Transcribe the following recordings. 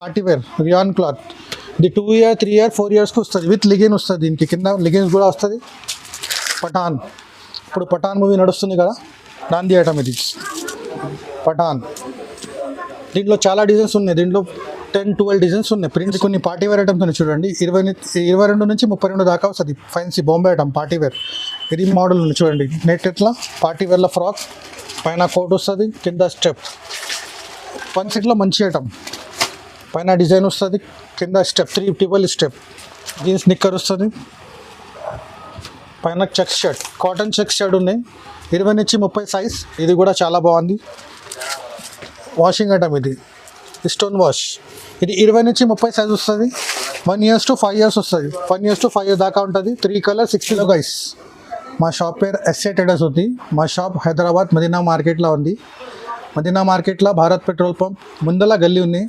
Party wear rayon cloth ఇది 2 year 3 year 4 yearsకి వస్తుంది with లిగిన్ వస్తుంది. దీనికి కింద లిగిన్స్ కూడా వస్తుంది. పఠాన్, ఇప్పుడు పఠాన్ మూవీ నడుస్తుంది కదా, దాని ఐటమ్ ఇది పఠాన్. దీంట్లో చాలా డిజైన్స్ ఉన్నాయి, దీంట్లో 10-12 డిజైన్స్ ఉన్నాయి. ప్రింట్ కొన్ని పార్టీ వేర్ ఐటమ్స్ ఉన్నాయి చూడండి. 22 నుంచి 32 దాకా వస్తుంది. Fancy Bombay item party wear. ఇది మోడల్ ఉంది చూడండి. నెట్ ఎట్లా పార్టీ వేర్లో ఫ్రాక్, పైన కోట్ వస్తుంది, కింద స్టెప్. వన్ సెట్లో మంచి ఐటమ్, పైన డిజైన్ వస్తుంది, కింద step 3 triple step. Jeans knicker వస్తుంది, పైన check shirt, cotton check shirt ఉన్నాయి. 20 నుంచి 30 సైజ్. ఇది కూడా చాలా బాగుంది. వాషింగ్ ఐటమ్ ఇది స్టోన్ వాష్. ఇది 20 నుంచి 30 సైజ్ వస్తుంది. 1 years to 5 years వస్తుంది. 1 years to 5 years దాకా ఉంటుంది. 3 colors 60 గైస్. మా షాప్ పేరు ఎస్ఏ ట్రేడర్స్ ఉంది. మా షాప్ హైదరాబాద్ మదీనా మార్కెట్లో ఉంది. మదీనా మార్కెట్లో భారత్ పెట్రోల్ పంప్ ముందల గల్లీ ఉంది.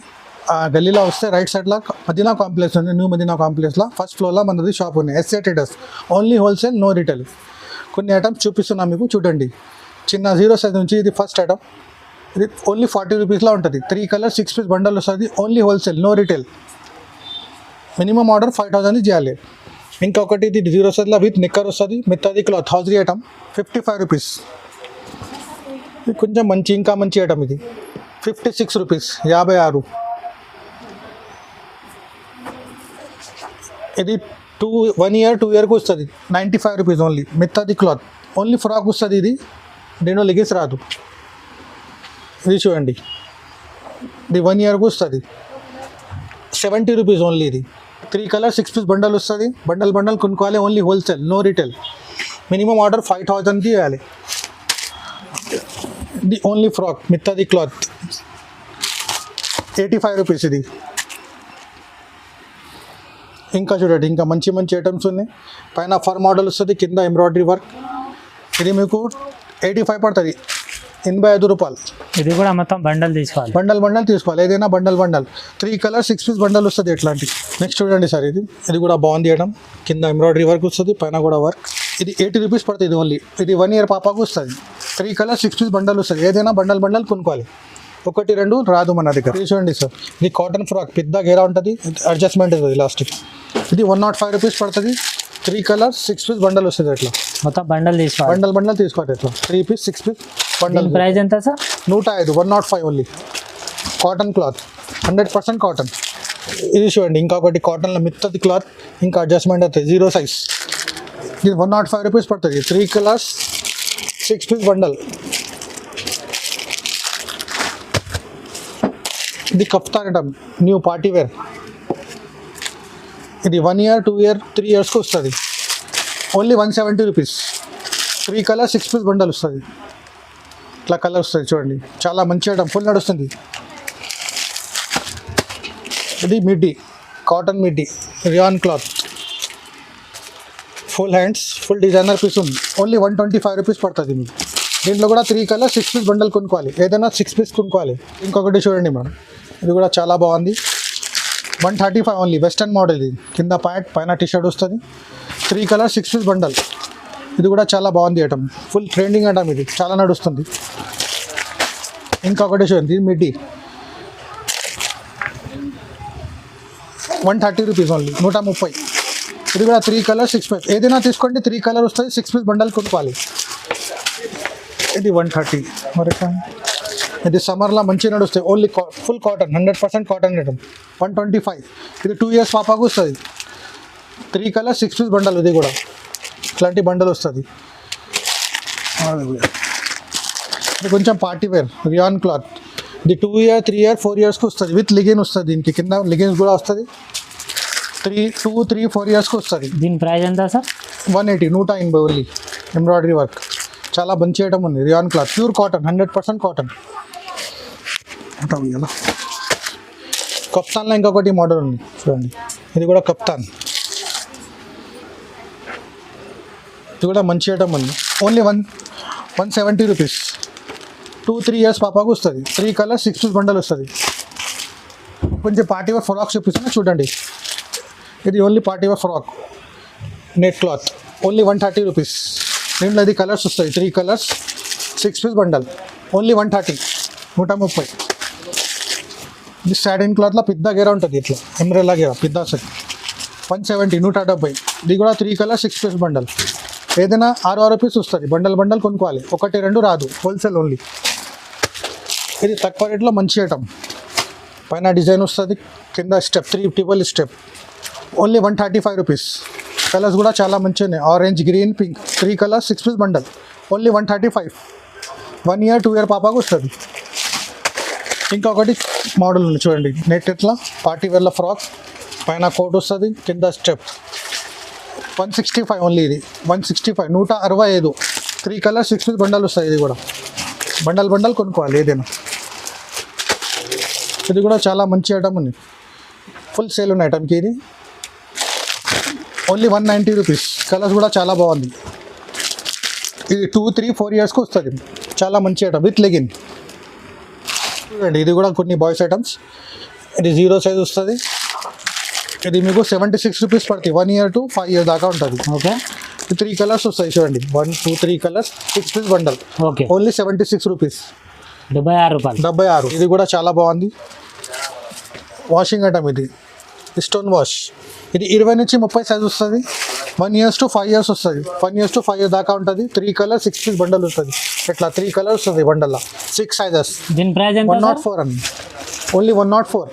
ఆ గల్లీలో వస్తే రైట్ సైడ్లో మదీనా కాంప్లెక్స్ ఉంది. న్యూ మదీనా కాంప్లెక్స్లో ఫస్ట్ ఫ్లోర్లో మనది షాప్ ఉంది. SA traders, only wholesale, no retail. కొన్ని ఐటమ్స్ చూపిస్తున్నా మీకు, చూడండి. చిన్న 0 సైజ్ నుంచి ఇది ఫస్ట్ ఐటమ్. ఇది ఓన్లీ 40 రూపీస్లో ఉంటుంది. 3 colors 6 piece బండల్ వస్తుంది. Only wholesale, no retail. Minimum order 5,000 చేయాలి. ఇంకొకటి ఇది 0 సైజ్లో విత్ నిక్కర్ వస్తుంది. మిగతాది క్లాత్ హౌజరీ ఐటమ్ 55 రూపీస్. ఇది కొంచెం మంచి, ఇంకా మంచి ఐటమ్ ఇది 56 రూపీస్, 56. ఇది 1 year 2 yearకి వస్తుంది. 95 రూపీస్ ఓన్లీ. మిగతాది క్లాత్, ఓన్లీ ఫ్రాక్ వస్తుంది. ఇది దీంట్లో లెగిన్స్ రాదు. ఇది చూడండి, ఇది 1 yearకి వస్తుంది. 70 రూపీస్ ఓన్లీ. ఇది 3 colors 6 piece బండల్ వస్తుంది. బండల్ కొనుక్కోవాలి. Only wholesale, no retail. Minimum order 5,000 చేయాలి. ఇది ఓన్లీ ఫ్రాక్, మిగతాది క్లాత్ 85 రూపీస్. ఇది ఇంకా చూడండి, ఇంకా మంచి మంచి ఐటమ్స్ ఉన్నాయి. పైన ఫర్ మోడల్ వస్తుంది, కింద ఎంబ్రాయిడరీ వర్క్. ఇది మీకు 85 పడుతుంది, 85 రూపాయలు. ఇది కూడా మొత్తం బండల్ తీసుకోవాలి. బండల్ తీసుకోవాలి. ఏదైనా బండల్ 3 colors 6 piece బండల్ వస్తుంది. ఎట్లాంటి నెక్స్ట్ చూడండి సార్, ఇది కూడా బాగుంది ఐటమ్. కింద ఎంబ్రాయిడరీ వర్క్ వస్తుంది, పైన కూడా వర్క్. ఇది 80 రూపీస్ పడుతుంది. ఇది ఓన్లీ. ఇది 1 year పాపకు వస్తుంది. 3 colors 6 piece బండల్ వస్తుంది. ఏదైనా బండల్ కొనుక్కోవాలి. 1-2 రాదు మన దగ్గర. ఇది చూడండి సార్, ఇది కాటన్ ఫ్రాక్, పెద్ద గేరా ఉంటుంది, అడ్జస్ట్మెంట్ అవుతుంది లాస్ట్కి. ఇది 105 రూపీస్ పడుతుంది. 3 colors 6 piece బండల్ వస్తుంది. ఎట్లా మొత్తం బండల్ తీసుకోవాలి. బండల్ తీసుకోవాలి. ఎట్లా 3 piece 6 piece బండల్. ప్రైస్ ఎంత sir? 105, 105 only. Cotton cloth, 100% cotton. ఇది చూడండి, ఇంకొకటి కాటన్లో మిగతాది క్లాత్, ఇంకా అడ్జస్ట్మెంట్ అవుతుంది. 0 సైజ్. ఇది 105 రూపీస్ పడుతుంది. 3 colors 6 piece బండల్. ఇది kaftan item, new party wear. ఇది 1 year 2 year 3 yearsకి వస్తుంది. Only 170 rupees. 3 colors 6 piece bundle వస్తుంది. ఇట్లా కలర్ వస్తుంది చూడండి, చాలా మంచి ఐటమ్, ఫుల్ నడుస్తుంది. ఇది midi, cotton midi, rayon cloth, full hands, full designer piece ఉంది. ఓన్లీ 125 రూపీస్ పడుతుంది మీకు. దీంట్లో కూడా 3 colors 6 piece బండల్ కొనుక్కోవాలి. ఏదైనా 6 piece కొనుక్కోవాలి. ఇంకొకటి చూడండి మేడం, ఇది కూడా చాలా బాగుంది. 135 ఓన్లీ. Western model. ఇది కింద ప్యాంట్, పైన టీషర్ట్ వస్తుంది. 3 colors 6 piece బండల్. ఇది కూడా చాలా బాగుంది ఐటమ్, ఫుల్ ట్రెండింగ్ ఐటమ్, ఇది చాలా నడుస్తుంది. ఇంకొకటి చూడండి, మిడ్డీ 130 రూపీస్ ఓన్లీ, 130. ఇది కూడా 3 colors 6 piece. ఏదైనా తీసుకోండి, 3 colors వస్తుంది. 6 piece బండల్ కొనుక్కోవాలి. ఇది 130. మరి ఇది సమ్మర్లో మంచిగా నడుస్తాయి. Only full cotton, 100% cotton item. 125. ఇది 2 years పాపకు వస్తుంది. 3 colors 6 piece బండల్. ఇది కూడా ఇట్లాంటి బండల్ వస్తుంది. ఇది కొంచెం పార్టీ వేర్, రియాన్ క్లాత్. ఇది 2 year 3 year 4 yearsకి వస్తుంది. విత్ లిగిన్ వస్తుంది. దీనికి కింద లిగిన్స్ కూడా వస్తుంది. 2 3 4 yearsకి వస్తుంది. దీని ప్రైస్ ఎంత సార్? 180, 180 ఓన్లీ. ఎంబ్రాయిడరీ వర్క్, చాలా మంచి ఐటమ్ ఉంది. Rayon cloth, pure cotton, 100% cotton. ఇలా కప్తాన్లో ఇంకొకటి మోడల్ ఉంది చూడండి, ఇది కూడా కప్తాన్. ఇది కూడా మంచి ఐటమ్ ఉంది. Only 170 rupees. 2-3 years పాపకు వస్తుంది. 3 colors 6 piece బండల్ వస్తుంది. కొంచెం పార్టీ వేర్ ఫ్రాక్ చూపిస్తున్నా చూడండి. ఇది only party wear frock, net cloth, only 130 rupees. దీంట్లో ఇది కలర్స్ వస్తాయి. 3 colors 6 piece బండల్, ఓన్లీ 130, 130. ఇది సాటిన్ క్లాత్లో పెద్ద గేర ఉంటుంది, ఇట్లా ఎంబ్రెల్లా గేర పెద్ద సెట్ 170, 170. ఇది కూడా 3 కలర్ 6 పీస్ బండల్. ఏదైనా 6 పీస్ వస్తుంది, బండల్ కొనుక్కోవాలి, 1, 2 రాదు, హోల్సేల్ ఓన్లీ. ఇది తక్కువ రేట్లో మంచి ఐటమ్. పైన డిజైన్ వస్తుంది, కింద step 3 triple step, only 135 rupees. Colours కూడా చాలా మంచిగా ఉన్నాయి, orange, green, pink, 3 colours 6 piece bundle, only 135. 1 year 2 year పాపాకు వస్తుంది. ఇంకొకటి మోడల్ ఉంది చూడండి, నెట్ ఇట్లా పార్టీ వేర్ల ఫ్రాక్, పైన కోట్ వస్తుంది, కింద స్టెప్, 165 ఓన్లీ. ఇది 165, 165. 3 కలర్స్ 6 పీస్ బండల్ వస్తాయి. ఇది కూడా బండల్ కొనుక్కోవాలి ఏదైనా. ఇది కూడా చాలా మంచి ఐటమ్ ఉంది, ఫుల్ సేల్ ఉన్న ఐటమ్కి. ఇది ఓన్లీ 190 రూపీస్. కలర్స్ కూడా చాలా బాగుంది. ఇది 2, 3, 4 ఇయర్స్కి వస్తుంది, చాలా మంచి ఐటమ్ విత్ లెగిన్. చూడండి ఇది కూడా కొన్ని బాయ్స్ ఐటమ్స్. ఇది 0 సైజ్ వస్తుంది. ఇది మీకు 76 రూపీస్ పడుతుంది, 1 year to 5 years దాకా ఉంటుంది. ఓకే. 3 కలర్స్ వస్తాయి చూడండి, 1, 2, 3 colours 6 piece bundle, okay. Only 76 rupees, 76 రూపాయలు. 76. ఇది కూడా చాలా బాగుంది, వాషింగ్ ఐటమ్. ఇది స్టోన్ వాష్. ఇది 20 నుంచి 30 సైజ్ వస్తుంది, 1 years to 5 years వస్తుంది, 1 years to 5 years దాకా ఉంటుంది. 3 కలర్స్ 6 పీస్ బండల్ వస్తుంది, ఇట్లా 3 కలర్స్ వస్తుంది బండల్లో, 6 sizes. దీని ప్రైస్ ఎంత? 104 అండి, ఓన్లీ 104.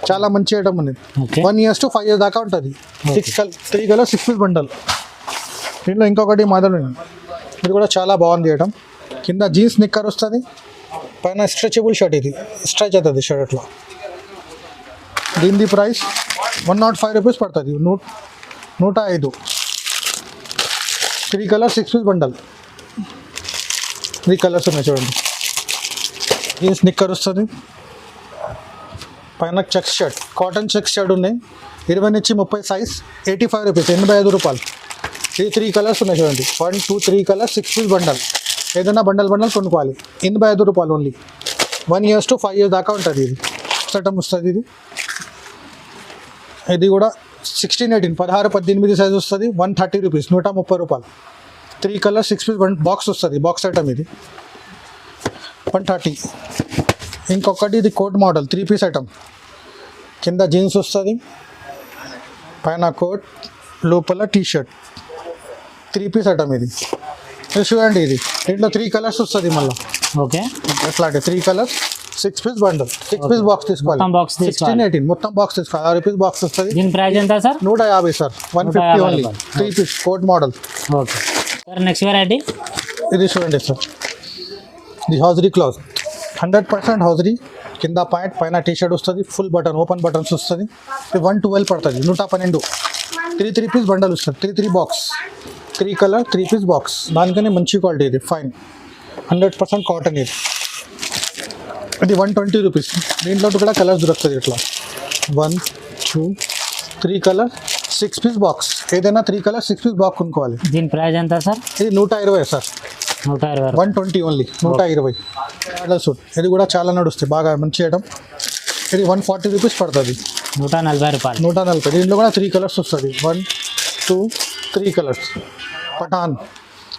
చాలా మంచి ఐటమ్ ఉంది, ఓకే. 1 years to 5 years దాకా ఉంటుంది. 3 కలర్స్ 6 పీస్ బండల్. దీంట్లో ఇంకొకటి మోడల్ ఉంది, ఇది కూడా చాలా బాగుంది ఐటమ్. కింద జీన్స్ నిక్కర్ వస్తుంది, పైన స్ట్రెచబుల్ షర్ట్. ఇది స్ట్రెచ్ అవుతుంది షర్ట్ అట్లా. దీని ప్రైస్ 105 రూపీస్ పడుతుంది, 105. 3 కలర్స్ 6 పీస్ బండల్, 3 కలర్స్ ఉన్నాయి చూడండి. జీన్స్ నిక్కర్ వస్తుంది, పైన checks shirt, cotton checks shirt ఉన్నాయి, 20 నుంచి 30 సైజ్, 85 రూపీస్, 85 రూపాయలు. ఇది 3 కలర్స్ ఉన్నాయి చూడండి, 1, 2, 3 కలర్స్ 6 పీస్ బండల్. ఏదైనా బండల్ కొనుక్కోవాలి, 85 రూపాయలు ఓన్లీ. 1 years to 5 years దాకా ఉంటుంది. ఇది ఐటమ్ వస్తుంది. ఇది కూడా 16, 18, 16, 18 సైజ్ వస్తుంది, 130 రూపీస్, 130 రూపాయలు. 3 కలర్స్ 6 పీస్ బాక్స్ వస్తుంది, బాక్స్ ఐటమ్. ఇది 130. ఇంకొకటి ఇది కోట్ మోడల్, 3 పీస్ ఐటమ్. కింద జీన్స్ వస్తుంది, పైన కోట్, లోపల టీ షర్ట్, 3 పీస్ ఐటమ్. ఇది చూడండి, ఇది దీంట్లో 3 కలర్స్ వస్తుంది మళ్ళీ. ఓకే. ఎట్లాంటి 3 colours 6 piece bundle, 6 piece box తీసుకోవాలి, మొత్తం బాక్స్ 16, 18 మొత్తం బాక్స్ తీసుకోవాలి, 6 పీస్ బాక్స్ వస్తుంది. దీని ప్రైస్ ఎంత sir? 150 sir, 150 only. 3 piece coat model. Okay sir. Next variety ఇది చూడండి సార్, ఇది హౌజరీ క్లాత్, 100% హౌజరీ. కింద ప్యాంట్, పైన టీ షర్ట్ వస్తుంది, ఫుల్ బటన్, ఓపెన్ బటన్స్ వస్తుంది. ఇది 112 పడుతుంది, 112. 3 పీస్ బండల్ వస్తుంది, 3 బాక్స్, 3 కలర్ 3 పీస్ బాక్స్. దానికనే మంచి క్వాలిటీ. ఇది ఫైన్, 100% కాటన్. ఇది 120 రూపీస్. దీంట్లో కూడా కలర్స్ దొరుకుతుంది, ఇట్లా 1, 2, 3 కలర్ 6 పీస్ బాక్స్. ఏదైనా 3 కలర్ 6 పీస్ బాక్స్ కొనుక్కోవాలి. దీని ప్రైస్ ఎంత సార్? ఇది 120 సార్, 120. 120 ఓన్లీ, 120. మోడల్ సూట్, ఇది కూడా చాలా నడుస్తుంది, బాగా మంచి ఐటమ్. ఇది 140 రూపీస్ పడుతుంది, 140 రూపాయలు. 140. దీంట్లో కూడా 3 కలర్స్ వస్తుంది, 1, 2, 3 కలర్స్. పఠాన్,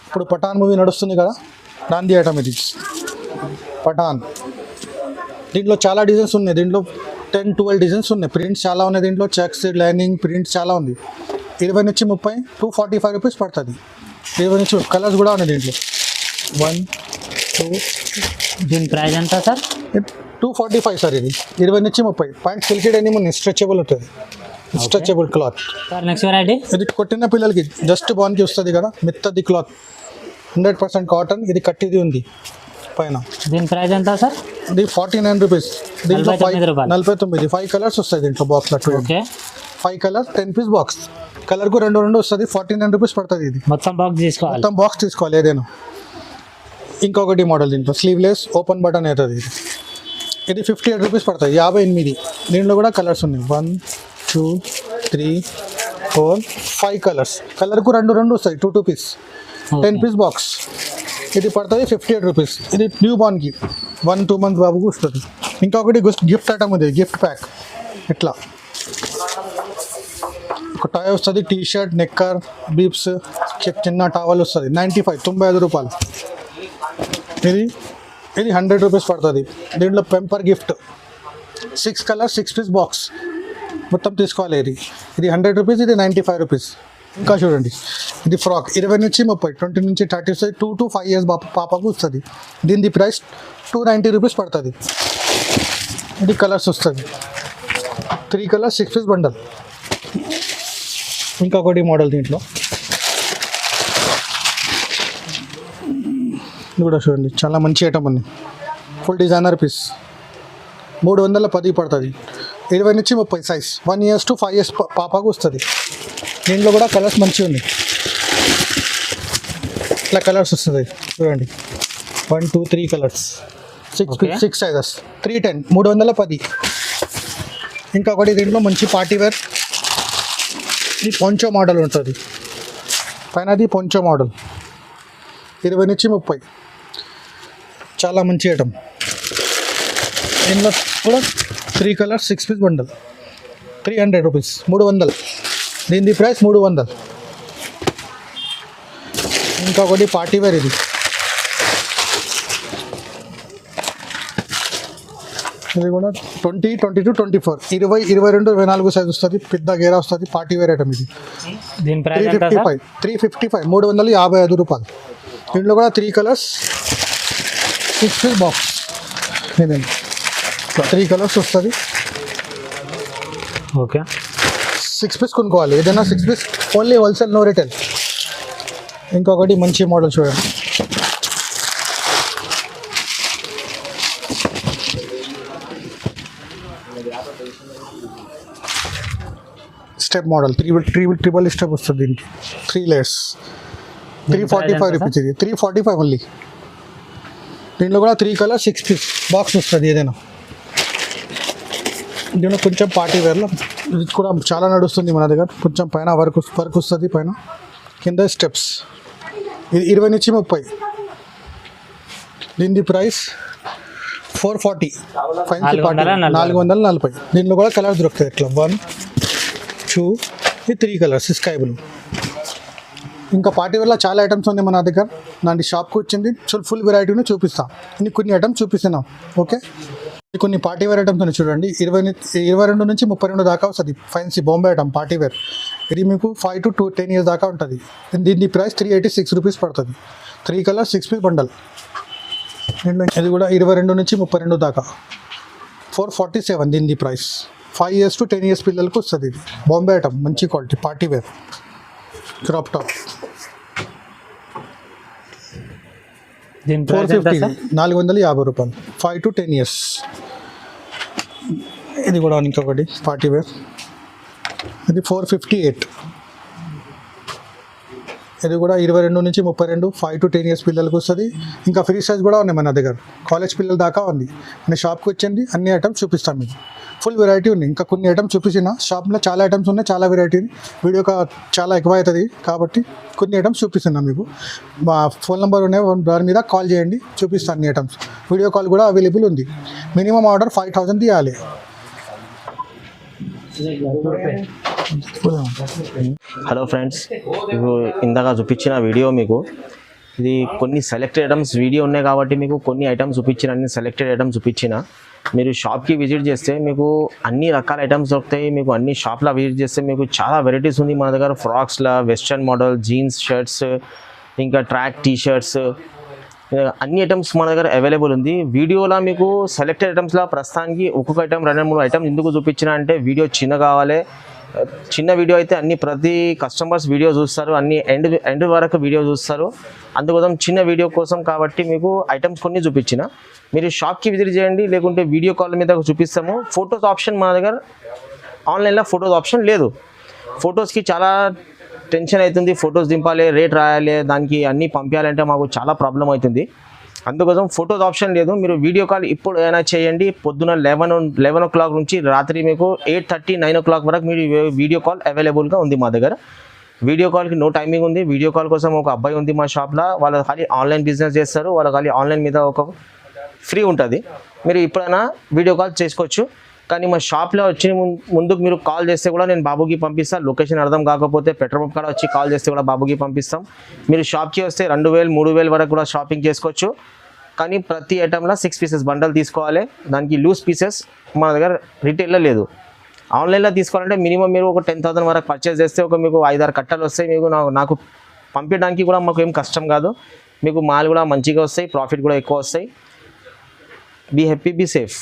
ఇప్పుడు పఠాన్ మూవీ నడుస్తుంది కదా, దాని ఐటమ్ ఇది పఠాన్. దీంట్లో చాలా డిజైన్స్ ఉన్నాయి, దీంట్లో 10, 12 డిజైన్స్ ఉన్నాయి, ప్రింట్స్ చాలా ఉన్నాయి. దీంట్లో చెక్స్, లైనింగ్, ప్రింట్స్ చాలా ఉంది. 20 నుంచి 30, 245 రూపీస్ పడుతుంది. 20 నుంచి కలర్స్ కూడా ఉన్నాయి దీంట్లో, 1, 2. దీని ప్రైస్ ఎంత సార్? 245 సార్. ఇది 20 నుంచి 30. పాయింట్ సిల్క్ డెనిమ్ ఉంది, స్ట్రెచబుల్ ఉంటుంది, stretchable cloth. Sir next variety ఇది కొట్టిన పిల్లలకి జస్ట్ బాన్కి వస్తుంది కదా, మెత్తది క్లాత్, 100% కాటన్. ఇది కట్టిది ఉంది పైన. దీని ప్రైస్ ఎంత సార్? ఇది 49 రూపీస్. దీంట్లో 49 రూపాయలు. 49. 5 కలర్స్ వస్తాయి దీంట్లో బాక్స్లో. ఓకే. 5 colours 10 piece box. కలర్కు 2 వస్తుంది, 49 రూపీస్ పడుతుంది. ఇది మొత్తం బాక్స్ తీసుకోవాలి, మొత్తం బాక్స్ తీసుకోవాలి ఏదైనా. ఇంకొకటి మోడల్ దీంట్లో స్లీవ్లెస్, ఓపెన్ బటన్ అవుతుంది. ఇది 58 రూపీస్ పడుతుంది, 58. దీంట్లో కూడా కలర్స్ ఉన్నాయి, 1, 2, 3, 4, 5 కలర్స్. కలర్కు 2 వస్తాయి, 2 పీస్, 10 పీస్ బాక్స్. ఇది పడుతుంది 58 రూపీస్. ఇది న్యూ బార్న్కి 1, 2 months బాబుకు వస్తుంది. ఇంకొకటి గిఫ్ట్ ఐటమ్ ఉంది, గిఫ్ట్ ప్యాక్. ఇట్లా ఒక టాయ్ వస్తుంది, టీ షర్ట్, నెక్కర్, బీప్స్, చిన్న టవల్ వస్తుంది, 95 రూపాయలు. ఇది 100 రూపీస్ పడుతుంది. దీంట్లో pamper gift 6 colour 6 piece box మొత్తం తీసుకోవాలి. ఇది 100 రూపీస్, ఇది 95 రూపీస్. ఇంకా చూడండి, ఇది ఫ్రాక్ 20 నుంచి 30, 20 నుంచి 30 వస్తుంది. 2 to 5 years పాపకు వస్తుంది. దీని ప్రైస్ 290 రూపీస్ పడుతుంది. ఇది కలర్స్ వస్తుంది, 3 కలర్స్ 6 పీస్ బండల్. ఇంకొకటి మోడల్ దీంట్లో ఇది కూడా చూడండి, చాలా మంచి ఐటమ్ ఉంది. ఫుల్ డిజైనర్ పీస్ 310 పడుతుంది. 20 నుంచి 30 సైజ్, 1 years to 5 years పాపకు వస్తుంది. దీంట్లో కూడా కలర్స్ మంచిగా ఉన్నాయి. ఇట్లా కలర్స్ వస్తుంది చూడండి, 1 2 3 కలర్స్, 6 సైజెస్, 310, 310. ఇంకొకటి దీంట్లో మంచి పార్టీ వేర్, ఇది పొంచో మోడల్ ఉంటుంది. పైనది పొంచో మోడల్, 20 నుంచి 30. చాలా మంచి ఐటమ్. దీనిలో కూడా 3 కలర్స్ 6 పీస్ బండల్, 300 రూపీస్, 300. దీని ప్రైస్ 300. ఇంకొకటి పార్టీ వేర్, ఇది కూడా 20, 22, 24, 20, 22, 24 సైజ్ వస్తుంది. పెద్ద గేరా వస్తుంది. పార్టీ వేర్ ఐటమ్ ఇది. దీని ప్రైస్ ఎంత సార్? 355, 355 రూపాయలు. దీంట్లో కూడా 3 కలర్స్ 6 పీస్ బాక్స్, ఇదండి 3 కలర్స్ వస్తుంది. ఓకే, 6 పీస్ కొనుక్కోవాలి. ఏదైనా 6 piece only wholesale, no retail. ఇంకొకటి మంచి మోడల్ చూడండి, స్టెప్ మోడల్, ట్రిపుల్ స్టెప్ వస్తుంది. దీనికి 3 layers, 345 రూపీస్. ఇది 345 ఓన్లీ. దీంట్లో కూడా 3 కలర్ 6 పీస్ బాక్స్ వస్తుంది. ఏదైనా దీంట్లో కొంచెం పార్టీ వేర్లో ఇది కూడా చాలా నడుస్తుంది మన దగ్గర. కొంచెం పైన వర్క్ వస్తుంది, పైన కింద స్టెప్స్. ఇది 20 నుంచి 30. దీని ప్రైస్ 440, ఫైన్సీ పార్టీ 440. దీంట్లో కూడా కలర్స్ దొరుకుతాయి. ఇట్లా 1 2 3 కలర్స్ స్కై బ్లూ. ఇంకా పార్టీ వేర్లో చాలా ఐటమ్స్ ఉన్నాయి మన దగ్గర. నాటి షాప్కి వచ్చింది, ఫుల్ వెరైటీని చూపిస్తాం. కొన్ని ఐటమ్స్ చూపిస్తున్నాం. ఓకే, కొన్ని పార్టీ వేర్ ఐటమ్స్ ఉన్నాయి చూడండి. 22 నుంచి 32 దాకా వస్తుంది. Fancy Bombay item party wear. ఇది మీకు 5 to 10 years దాకా ఉంటుంది. దీని ప్రైస్ 386 రూపీస్ పడుతుంది. 3 కలర్స్ 6 పీస్ బండల్. ఇది కూడా 22 నుంచి 32 దాకా, 447. దీని ప్రైస్ 5 years to 10 years పిల్లలకు వస్తుంది. ఇది బాంబే ఐటమ్, మంచి quality party wear crop top. దీని ప్రైస్ ఎంత 450, సార్? 450 రూపాయలు, 5 to 10 years. ఇది కూడా ఇంకొకటి పార్టీ వేర్, ఇది 458. ఇది కూడా 22 నుంచి 32, 5 to 10 years పిల్లలకు వస్తుంది. ఇంకా ఫ్రీ సైజ్ కూడా ఉన్నాయి మన దగ్గర, కాలేజ్ పిల్లల దాకా ఉంది. నేను షాప్కి వచ్చింది, అన్ని ఐటమ్స్ చూపిస్తాను మీకు. ఫుల్ వెరైటీ ఉంది. ఇంకా కొన్ని ఐటమ్స్ చూపించిన, షాప్లో చాలా ఐటమ్స్ ఉన్నాయి, చాలా వెరైటీ. వీడియో చాలా ఎక్కువ అవుతుంది కాబట్టి కొన్ని ఐటమ్స్ చూపిస్తున్నాను మీకు. మా ఫోన్ నెంబర్ ఉన్నాయి, దాని మీద కాల్ చేయండి, చూపిస్తాను అన్ని ఐటమ్స్. వీడియో కాల్ కూడా అవైలబుల్ ఉంది. మినిమం ఆర్డర్ 5000 తీయాలి. హలో ఫ్రెండ్స్, మీకు ఇందాక చూపించిన వీడియో మీకు ఇది కొన్ని సెలెక్టెడ్ ఐటమ్స్ వీడియో ఉన్నాయి కాబట్టి మీకు కొన్ని ఐటమ్స్ చూపించిన, అన్ని సెలెక్టెడ్ ఐటమ్స్ చూపించిన. మీరు షాప్కి విజిట్ చేస్తే మీకు అన్ని రకాల ఐటమ్స్ దొరుకుతాయి. మీకు అన్ని షాప్లో విజిట్ చేస్తే మీకు చాలా వెరైటీస్ ఉంది మన దగ్గర. ఫ్రాక్స్లో వెస్ట్రన్ మోడల్, జీన్స్ షర్ట్స్, ఇంకా ట్రాక్ టీషర్ట్స్, అన్ని ఐటమ్స్ మన దగ్గర అవైలబుల్ ఉంది. వీడియోలో మీకు సెలెక్టెడ్ ఐటమ్స్లో ప్రస్తుతానికి ఒక్కొక్క ఐటమ్ 2-3 ఐటమ్స్ ఎందుకు చూపించిన అంటే వీడియో చిన్న కావాలి. చిన్న వీడియో అయితే ప్రతి కస్టమర్స్ వీడియో చూస్తారు, అన్ని ఎండ్ వరకు వీడియో చూస్తారు. అందుకోసం చిన్న వీడియో కోసం కాబట్టి మీకు ఐటమ్స్ కొన్ని చూపించిన. మీరు షాప్కి విజిట్ చేయండి, లేకుంటే వీడియో కాల్ మీద చూపిస్తాము. ఫొటోస్ ఆప్షన్ మన దగ్గర ఆన్లైన్లో ఫొటోస్ ఆప్షన్ లేదు. ఫొటోస్కి చాలా టెన్షన్ అవుతుంది. ఫొటోస్ దింపాలి, రేట్ రాయాలి, దానికి అన్నీ పంపించాలంటే మాకు చాలా ప్రాబ్లం అవుతుంది. అందుకోసం ఫొటోస్ ఆప్షన్ లేదు. మీరు వీడియో కాల్ ఇప్పుడు ఏమైనా చేయండి. పొద్దున 11 o'clock నుంచి రాత్రి మీకు 8:30, 9 o'clock వరకు మీరు వీడియో కాల్ అవైలబుల్గా ఉంది మా దగ్గర. వీడియో కాల్కి నో టైమింగ్ ఉంది. వీడియో కాల్ కోసం ఒక అబ్బాయి ఉంది మా షాప్లో, వాళ్ళు ఖాళీ ఆన్లైన్ బిజినెస్ చేస్తారు. వాళ్ళు ఖాళీ ఆన్లైన్ మీద ఒక ఫ్రీ ఉంటుంది. మీరు ఎప్పుడైనా వీడియో కాల్ చేసుకోవచ్చు. కానీ మా షాప్లో వచ్చి ముందుకు మీరు కాల్ చేస్తే కూడా నేను బాబుకి పంపిస్తాను. లొకేషన్ అర్థం కాకపోతే పెట్రోల్ పంప్ కాడ వచ్చి కాల్ చేస్తే కూడా బాబుకి పంపిస్తాం. మీరు షాప్కి వస్తే 2000, 3000 వరకు కూడా షాపింగ్ చేసుకోవచ్చు. కానీ ప్రతి ఐటెంలో 6 పీసెస్ బండల్ తీసుకోవాలి. దానికి లూజ్ పీసెస్ మన దగ్గర రిటైల్లో లేదు. ఆన్లైన్లో తీసుకోవాలంటే మినిమం మీరు ఒక 10,000 వరకు పర్చేస్ చేస్తే మీకు 5-6 కట్టలు వస్తాయి. మీకు నాకు పంపించడానికి కూడా మాకు ఏం కష్టం కాదు. మీకు మాల్ కూడా మంచిగా వస్తాయి, ప్రాఫిట్ కూడా ఎక్కువ వస్తాయి. Be happy, be safe.